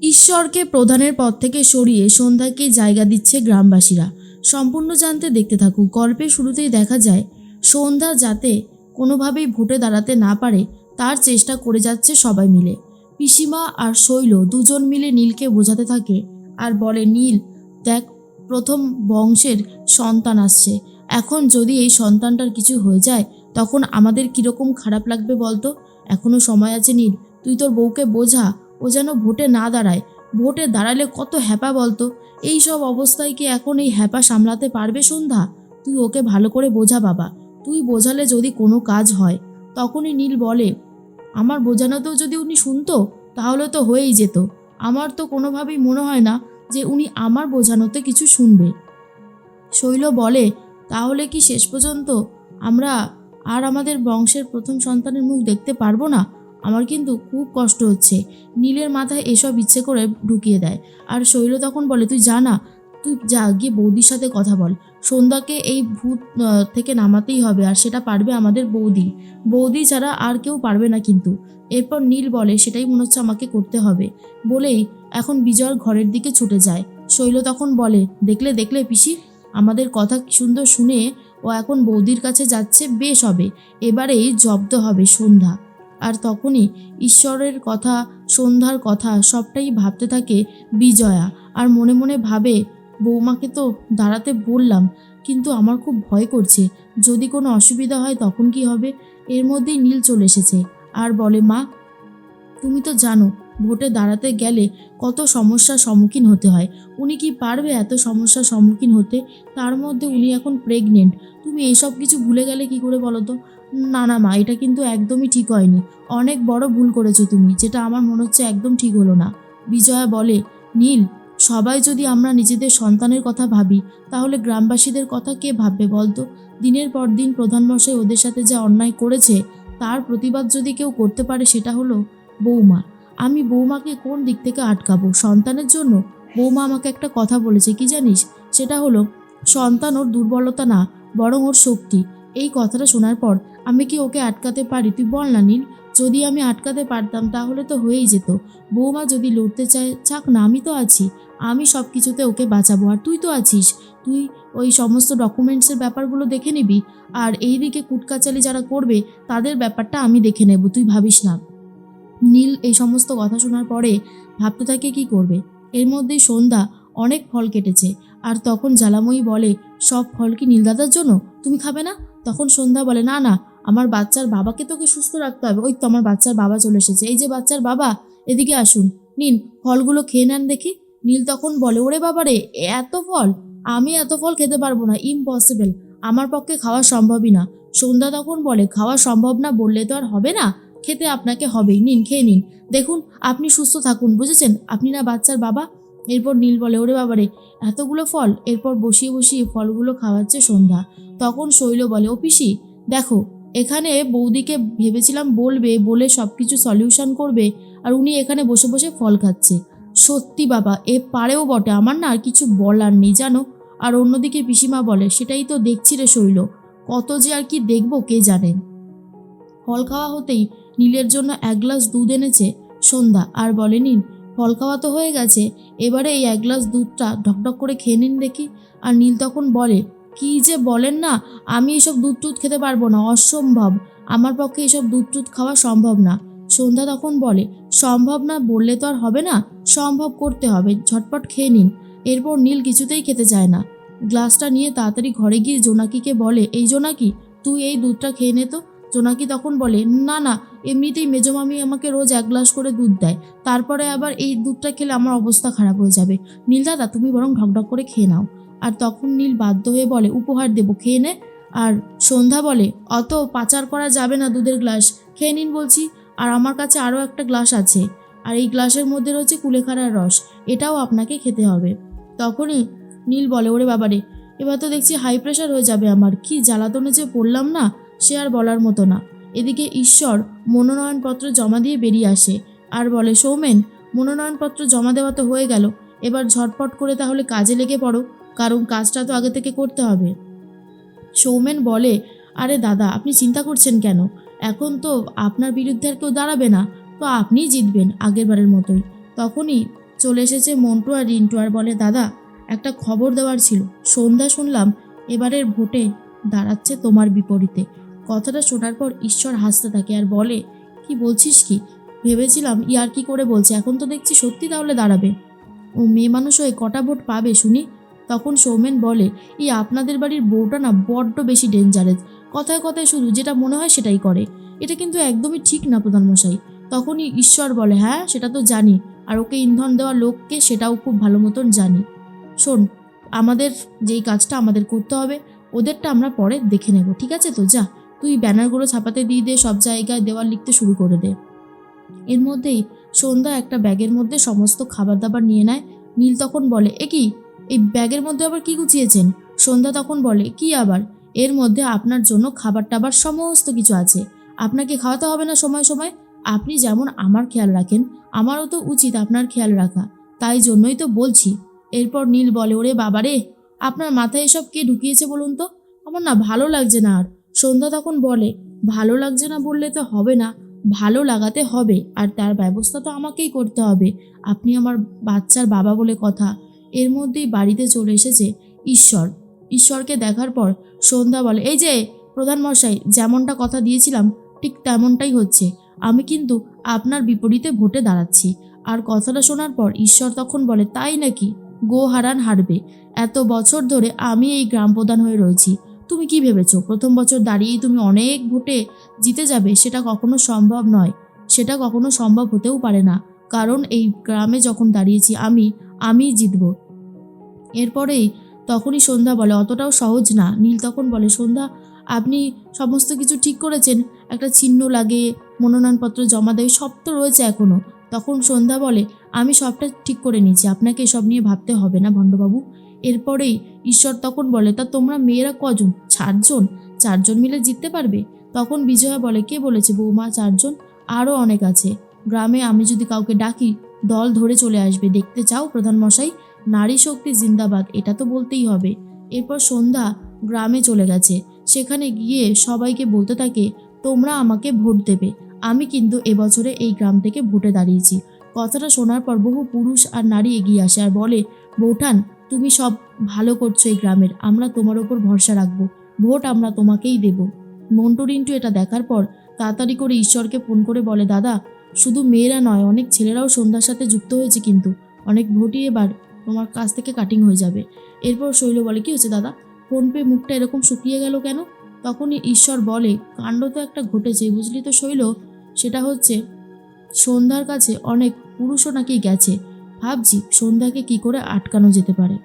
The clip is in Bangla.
ঈশ্বরকে প্রধানের পদ থেকে সরিয়ে সন্ধ্যাকে জায়গা দিচ্ছে গ্রামবাসীরা। সম্পূর্ণ জানতে দেখতে থাকুক। গল্পের শুরুতেই দেখা যায় সন্ধ্যা যাতে কোনোভাবেই ভোটে দাঁড়াতে না পারে তার চেষ্টা করে যাচ্ছে সবাই মিলে। পিসিমা আর শৈল দুজন মিলে নীলকে বোঝাতে থাকে আর বলে, নীল দেখ, প্রথম বংশের সন্তান আসছে। এখন যদি এই সন্তানটার কিছু হয়ে যায় তখন আমাদের কীরকম খারাপ লাগবে বলতো। এখনও সময় আছে নীল, তুই তোর বউকে বোঝা, ও যেন ভোটে না দাঁড়ায়। ভোটে দাঁড়ালে কত হ্যাপা বলতো। এই সব অবস্থায় কি এখন এই হ্যাপা সামলাতে পারবে সন্ধ্যা? তুই ওকে ভালো করে বোঝা বাবা, তুই বোঝালে যদি কোনো কাজ হয়। তখনই নীল বলে, আমার বোঝানোতেও যদি উনি শুনতো তাহলে তো হয়েই যেত। আমার তো কোনোভাবেই মনে হয় না যে উনি আমার বোঝানোতে কিছু শুনবে। শৈল বলে, তাহলে কি শেষ পর্যন্ত আমরা আর আমাদের বংশের প্রথম সন্তানের মুখ দেখতে পারবো না? আমার কিন্তু খুব কষ্ট হচ্ছে। নীলের মাথায় এসব ইচ্ছে করে ঢুকিয়ে দেয়। আর শৈল তখন বলে, তুই যা না, তুই যা গিয়ে বৌদির সাথে কথা বল। সন্ধ্যাকে এই ভূত থেকে নামাতেই হবে, আর সেটা পারবে আমাদের বৌদি। বৌদি ছাড়া আর কেউ পারবে না কিন্তু। এরপর নীল বলে, সেটাই মনে হচ্ছে আমাকে করতে হবে, বলেই এখন বিজয়ের ঘরের দিকে ছুটে যায়। শৈল তখন বলে, দেখলে দেখলে পিসি, আমাদের কথা কি সুন্দর শুনে ও এখন বৌদির কাছে যাচ্ছে, বেশ হবে, এবারেই জব্দ হবে সন্ধ্যা। আর তখনই ঈশ্বরের কথা, সন্ধ্যার কথা সবটাই ভাবতে থাকে বিজয়া। আর মনে মনে ভাবে, বৌমাকে তো দাঁড়াতে বললাম, কিন্তু আমার খুব ভয় করছে, যদি কোনো অসুবিধা হয় তখন কি হবে। এর মধ্যেই নীল চলে এসেছে আর বলে, মা, তুমি তো জানো ভোটে দাঁড়াতে গেলে কত সমস্যার সম্মুখীন হতে হয়। উনি কি পারবে এত সমস্যার সম্মুখীন হতে? তার মধ্যে উনি এখন প্রেগনেন্ট। তুমি এইসব কিছু ভুলে গেলে কি করে বলো তো? না না মা, এটা কিন্তু একদমই ঠিক হয়নি। অনেক বড় ভুল করেছো তুমি, যেটা আমার মনে হচ্ছে একদম ঠিক হলো না। বিজয়া বলে, নীল, সবাই যদি আমরা নিজেদের সন্তানের কথা ভাবি তাহলে গ্রামবাসীদের কথা কে ভাববে বলতো? দিনের পর দিন প্রধানমশাই ওদের সাথে যা অন্যায় করেছে তার প্রতিবাদ যদি কেউ করতে পারে সেটা হলো বৌমা। আমি বৌমাকে কোন দিক থেকে আটকাবো সন্তানের জন্য? বৌমা আমাকে একটা কথা বলেছে, কি জানিস? সেটা হলো, সন্তান ওর দুর্বলতা না, বরং ওর শক্তি। এই কথাটা শোনার পর আমি কি ওকে আটকাতে পারি? তুই বল না নীল। যদি আমি আটকাতে পারতাম তাহলে তো হয়েই যেত। বৌমা যদি লড়তে চায়, চাক না, আমি তো আছি। আমি সব কিছুতে ওকে বাঁচাবো, আর তুই তো আছিস। তুই ওই সমস্ত ডকুমেন্টসের ব্যাপারগুলো দেখে নিবি, আর এইদিকে কুটকাচালি যারা করবে তাদের ব্যাপারটা আমি দেখে নেব, তুই ভাবিস না। নীল এই সমস্ত কথা শোনার পরে ভাবতে থাকে কি করবে। এর মধ্যেই সন্ধ্যা অনেক ফল কেটেছে, আর তখন জ্বালাময়ী বলে, সব ফল কি নীলদাদার জন্য? তুমি খাবে না? তখন সন্ধ্যা বলে, না না, আমার বাচ্চার বাবাকে তোকে সুস্থ রাখতে হবে। ওই তো আমার বাচ্চার বাবা চলে এসেছে, এই যে বাচ্চার বাবা, এদিকে আসুন, নিন ফলগুলো খেয়ে নেন দেখি। নীল তখন বলে, ওরে বাবা রে, এত ফল! আমি এত ফল খেতে পারবো না, ইম্পসিবল, আমার পক্ষে খাওয়া সম্ভবই না। সন্ধ্যা তখন বলে, খাওয়া সম্ভব না বললে তো আর হবে না, খেতে আপনাকে হবেই, নিন খেয়ে নিন। দেখুন আপনি সুস্থ থাকুন, বুঝেছেন? আপনি না বাচ্চার বাবা। এরপর নীল বলে, ওরে বাবারে, এতগুলো ফল! এরপর বসিয়ে বসিয়ে ফলগুলো খাওয়াচ্ছে সন্ধ্যা। তখন শৈল বলে, ও পিসি, দেখো, এখানে বৌদিকে ভেবেছিলাম বলবে, বলে সব কিছু সলিউশন করবে, আর উনি এখানে বসে বসে ফল খাচ্ছে। সত্যি বাবা, এ পারেও বটে, আমার না আর কিছু বলার নেই জানো। আর অন্যদিকে পিসিমা বলে, সেটাই তো দেখছি রে শৈল, কত যে আর কি দেখবো কে জানে। ফল খাওয়া হতেই নীলের জন্য এক গ্লাস দুধ এনেছে সন্ধ্যা, আর বলে, নিন, ফল খাওয়া তো হয়ে গেছে, এবারে এই এক গ্লাস দুধটা ঢকঢক করে খেয়ে নিন দেখি। আর নীল তখন বলে, কি যে বলেন না, আমি এসব দুধ টুধ খেতে পারবো না, অসম্ভব, আমার পক্ষে এসব দুধ টুধ খাওয়া সম্ভব না। সন্ধ্যা তখন বলে, সম্ভব না বললে তো আর হবে না, সম্ভব করতে হবে, ঝটপট খেয়ে নিন। এরপর নীল কিছুতেই খেতে চায় না। গ্লাসটা নিয়ে তাড়াতাড়ি ঘরে গিয়ে জোনাকিকে বলে, এই জোনাকি, তুই এই দুধটা খেয়ে নে তো। জোনাকি তখন বলে, না না, এমনিতেই মেজমামি আমাকে রোজ এক গ্লাস করে দুধ দেয়, তারপরে আবার এই দুধটা খেলে আমার অবস্থা খারাপ হয়ে যাবে। নীল দাদা, তুমি বরং ঢকঢক করে খেয়ে নাও। আর তখন নীল বাধ্য হয়ে বলে, উপহার দেবো, খেয়ে নে। আর সন্ধ্যা বলে, অত পাচার করা যাবে না দুধের গ্লাস, খেয়ে নিন বলছি। আর আমার কাছে আরও একটা গ্লাস আছে, আর এই গ্লাসের মধ্যে রয়েছে কুলেখাড়ার রস, এটাও আপনাকে খেতে হবে। তখনই নীল বলে, ওরে বাবারে, এবার তো দেখছি হাই প্রেশার হয়ে যাবে আমার, কি জ্বালাতনে যে পড়লাম না, সে আর বলার মতো না। এদিকে ঈশ্বর মনোনয়নপত্র জমা দিয়ে বেরিয়ে আসে আর বলে, সৌমেন, মনোনয়নপত্র জমা দেওয়া তো হয়ে গেল, এবার ঝটপট করে তাহলে কাজে লেগে পড়ো, কারণ কাজটা তো আগে থেকে করতে হবে। সৌমেন বলে, আরে দাদা, আপনি চিন্তা করছেন কেন? এখন তো আপনার বিরুদ্ধে আর কেউ দাঁড়াবে না, তো আপনিই জিতবেন আগের বারের মতোই। তখনই চলে এসেছে মন্টু আর রিন্টু আর বলে, দাদা একটা খবর দেওয়ার ছিল। সন্ধ্যা শুনলাম এবারের ভোটে দাঁড়াচ্ছে তোমার বিপরীতে। কথাটা শোনার পর ঈশ্বর হাসতে থাকে আর বলে, কি বলছিস কি? ভেবেছিলাম ইয়ার কি করে বলছে, এখন তো দেখছি সত্যি তাহলে দাঁড়াবে। ও মেয়ে মানুষ হয়ে কটা ভোট পাবে শুনি? তখন সৌমেন বলে, এই আপনাদের বাড়ির বউটা না বড্ড বেশি ডেঞ্জারাস, কথায় কথায় শুধু যেটা মনে হয় সেটাই করে। এটা কিন্তু একদমই ঠিক না প্রধানমশাই। তখনই ঈশ্বর বলে, হ্যাঁ সেটা তো জানি, আর ওকে ইন্ধন দেওয়া লোককে সেটাও খুব ভালো মতন জানি। শোন, আমাদের যেই কাজটা আমাদের করতে হবে, ওদেরটা আমরা পরে দেখে নেব, ঠিক আছে? তো যা, তুই ব্যানারগুলো ছাপাতে দিয়ে দে, সব জায়গায় দেওয়াল লিখতে শুরু করে দে। এর মধ্যেই সন্ধ্যা একটা ব্যাগের মধ্যে সমস্ত খাবার দাবার নিয়ে নেয়। নীল তখন বলে, এ কি, এই ব্যাগের মধ্যে আবার কি গুছিয়েছেন? সন্ধ্যা তখন বলে, কি আবার, এর মধ্যে আপনার জন্য খাবার টাবার সমস্ত কিছু আছে। আপনাকে খাওয়াতে হবে না সময় সময়? আপনি যেমন আমার খেয়াল রাখেন, আমারও তো উচিত আপনার খেয়াল রাখা, তাই জন্যই তো বলছি। এরপর নীল বলে, ওরে বাবারে, আপনার মাথায় এসব কে ঢুকিয়েছে বলুন তো? আমার না ভালো লাগছে না আর। সন্ধ্যা তখন বলে, ভালো লাগছে না বললে তো হবে না, ভালো লাগাতে হবে, আর তার ব্যবস্থা তো আমাকেই করতে হবে। আপনি আমার বাচ্চার বাবা বলে কথা। এর মধ্যেই বাড়িতে চলে এসেছে ঈশ্বর। ঈশ্বরকে দেখার পর সন্ধ্যা বলে, এই যে প্রধান মশাই, যেমনটা কথা দিয়েছিলাম ঠিক তেমনটাই হচ্ছে। আমি কিন্তু আপনার বিপরীতে ভোটে দাঁড়াচ্ছি। আর কথাটা শোনার পর ঈশ্বর তখন বলে, তাই নাকি? গো হারান হারবে। এত বছর ধরে আমি এই গ্রাম প্রধান হয়ে রয়েছি। তুমি কি ভেবেছো প্রথম বছর দাঁড়িয়েই তুমি অনেক ভোটে জিতে যাবে? সেটা কখনো সম্ভব নয়, সেটা কখনো সম্ভব হতেও পারে না। কারণ এই গ্রামে যখন দাঁড়িয়েছি আমিই জিতব। এরপরেই তখনই সন্ধ্যা বলে, অতটাও সহজ না। নীল তখন বলে, সন্ধ্যা আপনি সমস্ত কিছু ঠিক করেছেন? একটা চিহ্ন লাগে, মনোনয়নপত্র জমা দেয়, সব তো রয়েছে এখনও। তখন সন্ধ্যা বলে, আমি সবটা ঠিক করে নিয়েছি, আপনাকে এসব নিয়ে ভাবতে হবে না ভণ্ডবাবু। এরপরেই ঈশ্বর তখন বলে, তা তোমরা মেয়েরা কজন? 4 জন? 4 জন মিলে জিততে পারবে? তখন বিজয়া বলে, কে বলেছে বৌমা 4 জন? আরও অনেক আছে। গ্রামে আমি যদি কাউকে ডাকি দল ধরে চলে আসবে। দেখতে চাও প্রধান মশাই? নারী শক্তি জিন্দাবাদ, এটা তো বলতেই হবে। এরপর সন্ধ্যা গ্রামে চলে গেছে। সেখানে গিয়ে সবাইকে বলতে থাকে, তোমরা আমাকে ভোট দেবে। আমি কিন্তু এবছরে এই গ্রাম থেকে ভোটে দাঁড়িয়েছি। কথাটা শোনার পর বহু পুরুষ আর নারী এগিয়ে আসে আর বলে, বৌঠান তুমি সব ভালো করছো এই গ্রামের, আমরা তোমার ওপর ভরসা রাখবো, ভোট আমরা তোমাকেই দেব। মন্টু রিন্টু এটা দেখার পর তাড়াতাড়ি করে ঈশ্বরকে ফোন করে বলে, দাদা শুধু মেয়েরা নয়, অনেক ছেলেরাও সন্ধ্যার সাথে যুক্ত হয়েছে, কিন্তু অনেক ভোটই এবার তোমার কাছ থেকে কাটিং হয়ে যাবে। এরপর শৈল বলে, কি হচ্ছে দাদা, ফোনপে মুখটা এরকম শুকিয়ে গেল কেন? তখনই ঈশ্বর বলে, কাণ্ড তো একটা ঘটেছে বুঝলি তো শৈল, সেটা হচ্ছে সন্ধ্যার কাছে অনেক পুরুষও নাকি গেছে। ভাবছি সন্ধ্যাকে কি করে আটকানো যেতে পারে।